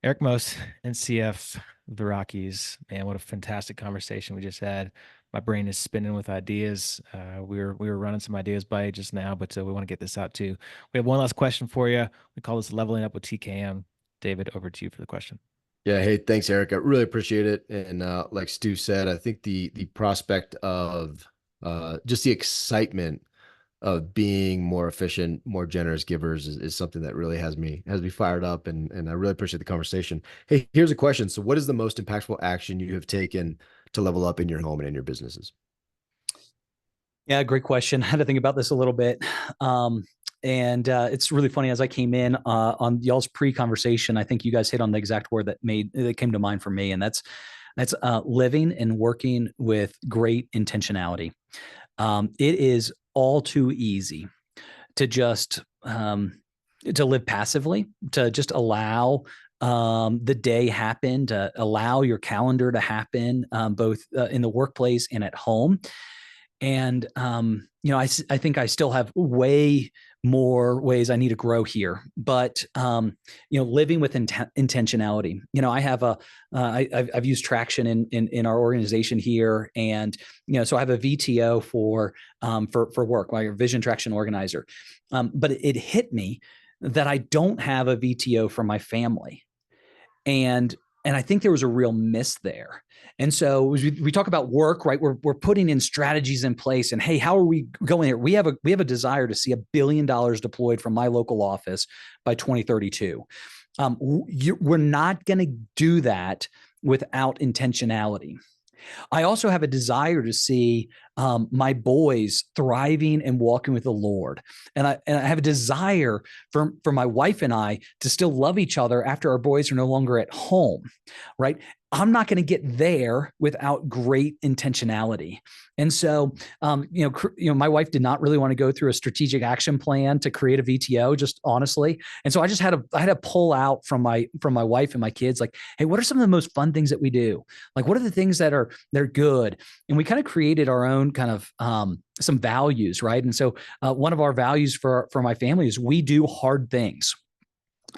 Eric Most, NCF, the Rockies. Man, what a fantastic conversation we just had. My brain is spinning with ideas. We were running some ideas by you just now, but we want to get this out too. We have one last question for you. We call this leveling up with TKM. David, over to you for the question. Yeah, hey, thanks, Eric. I really appreciate it. And like Stu said, I think the prospect of just the excitement of being more efficient, more generous givers is something that really has me fired up, and I really appreciate the conversation. Hey, here's a question. So what is the most impactful action you have taken to level up in your home and in your businesses? Yeah, great question. I had to think about this a little bit. And it's really funny as I came in on y'all's pre-conversation, I think you guys hit on the exact word that came to mind for me, and that's living and working with great intentionality. It is all too easy to just to live passively, to just allow the day happen, to allow your calendar to happen, both in the workplace and at home. And I think I still have way more ways I need to grow here, but living with intentionality. I have I've used traction in our organization here, and so I have a VTO for work, my vision traction organizer. But it hit me that I don't have a VTO for my family, and I think there was a real miss there. And so we talk about work, right? We're putting in strategies in place, and hey, how are we going here? We have a desire to see $1 billion deployed from my local office by 2032. We're not going to do that without intentionality. I also have a desire to see my boys thriving and walking with the Lord, and I have a desire for my wife and I to still love each other after our boys are no longer at home, right? I'm not going to get there without great intentionality. And so, my wife did not really want to go through a strategic action plan to create a VTO, just honestly. And so I had to pull out from my wife and my kids, like, hey, what are some of the most fun things that we do? Like, what are the things they're good? And we kind of created our own kind of some values, right? And so one of our values for my family is we do hard things.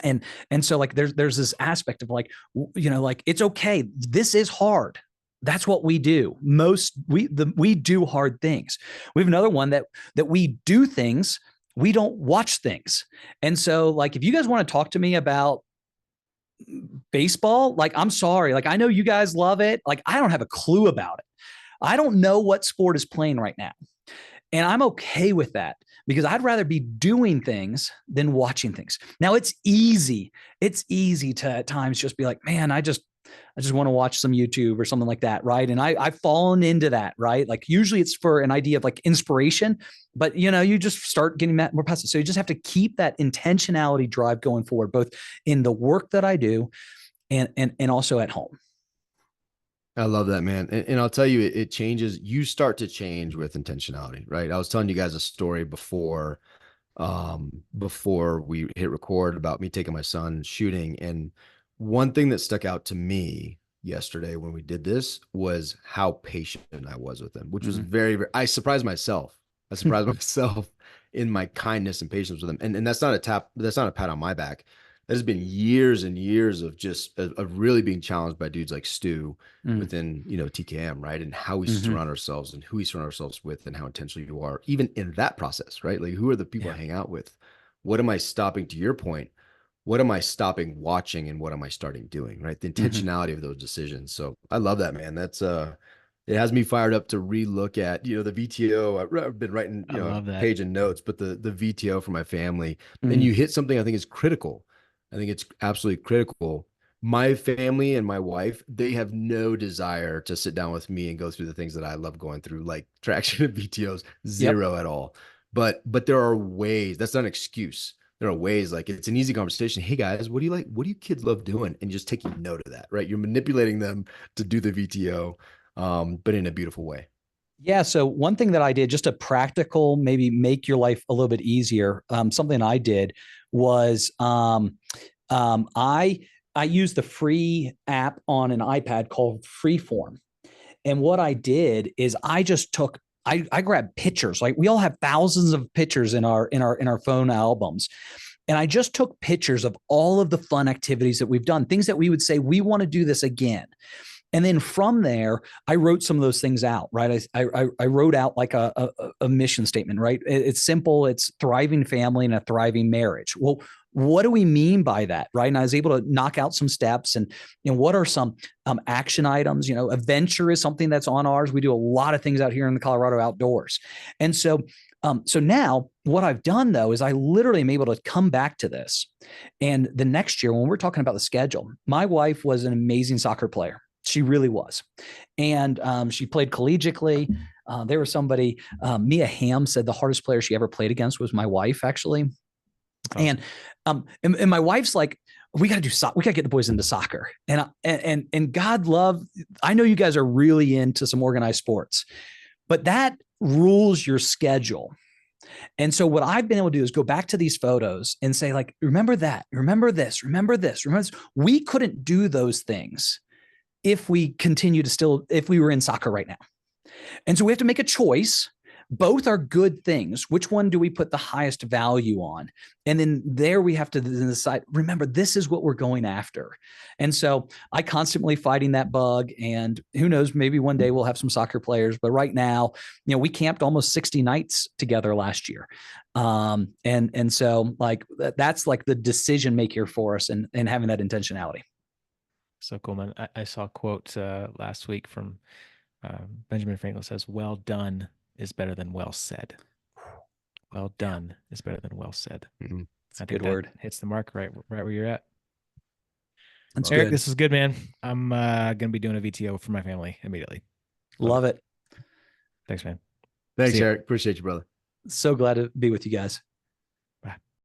And so like there's this aspect of like, like, it's okay, this is hard, that's what we do. We do hard things. We have another one that we do things, we don't watch things. And so like, if you guys want to talk to me about baseball, like, I'm sorry, like, I know you guys love it, like, I don't have a clue about it. I don't know what sport is playing right now. And I'm okay with that, because I'd rather be doing things than watching things. Now it's easy. It's easy to at times just be like, man, I just want to watch some YouTube or something like that. Right. And I've fallen into that, right? Like, usually it's for an idea of like inspiration, but you just start getting more passive. So you just have to keep that intentionality drive going forward, both in the work that I do and also at home. I love that, man. And I'll tell you, it changes. You start to change with intentionality, right? I was telling you guys a story before we hit record about me taking my son shooting. And one thing that stuck out to me yesterday when we did this was how patient I was with him, which was Mhm. very, very, I surprised myself. I surprised myself in my kindness and patience with him. And that's not a tap, that's not a pat on my back. There's been years and years of just of really being challenged by dudes like Stu Mm. within, TKM, right? And how we Mhm. surround ourselves and who we surround ourselves with and how intentional you are, even in that process, right? Like, who are the people I Yeah. hang out with? What am I stopping, to your point? What am I stopping watching and what am I starting doing, right? The Mhm. intentionality of those decisions. So I love that, man. That's it has me fired up to relook at, the VTO. I've been writing, I a love that. page and notes, but the VTO for my family. And Mhm. you hit something I think is critical. I think it's absolutely critical. My family and my wife, they have no desire to sit down with me and go through the things that I love going through, like traction and VTOs, Yep. zero at all. But there are ways, that's not an excuse. There are ways, like, it's an easy conversation. Hey guys, what do you like? What do you kids love doing? And just taking note of that, right? You're manipulating them to do the VTO, but in a beautiful way. Yeah. So one thing that I did, just a practical, maybe make your life a little bit easier. Something I did was um, I I used the free app on an iPad called Freeform. And what I did is I just took I grabbed pictures. Like, we all have thousands of pictures in our phone albums. And I just took pictures of all of the fun activities that we've done, things that we would say, we want to do this again. And then from there, I wrote some of those things out, right? I wrote out like a mission statement, right? It's simple. It's thriving family and a thriving marriage. Well, what do we mean by that, right? And I was able to knock out some steps and, what are some action items? Adventure is something that's on ours. We do a lot of things out here in the Colorado outdoors. And so now what I've done though, is I literally am able to come back to this. And the next year, when we're talking about the schedule, my wife was an amazing soccer player. She really was. And she played collegiately. There was somebody, Mia Hamm said the hardest player she ever played against was my wife, actually. Awesome. And my wife's like, we got to do we got to get the boys into soccer. And God love, I know you guys are really into some organized sports, but that rules your schedule. And so what I've been able to do is go back to these photos and say, like, remember that, remember this, remember this, remember this. We couldn't do those things if we if we were in soccer right now. And so we have to make a choice. Both are good things. Which one do we put the highest value on? And then there we have to decide, remember, this is what we're going after. And so I constantly fighting that bug, and who knows, maybe one day we'll have some soccer players, but right now, we camped almost 60 nights together last year. And so like, that's like the decision maker for us and having that intentionality. So cool, man. I saw a quote last week from Benjamin Franklin. Says, "Well done is better than well said." Well done is better than well said. Mm-hmm. I think good word. Hits the mark right where you're at. That's Eric, good. this is good, man. I'm gonna be doing a VTO for my family immediately. Love it. Thanks, man. Thanks, Eric. Appreciate you, brother. So glad to be with you guys.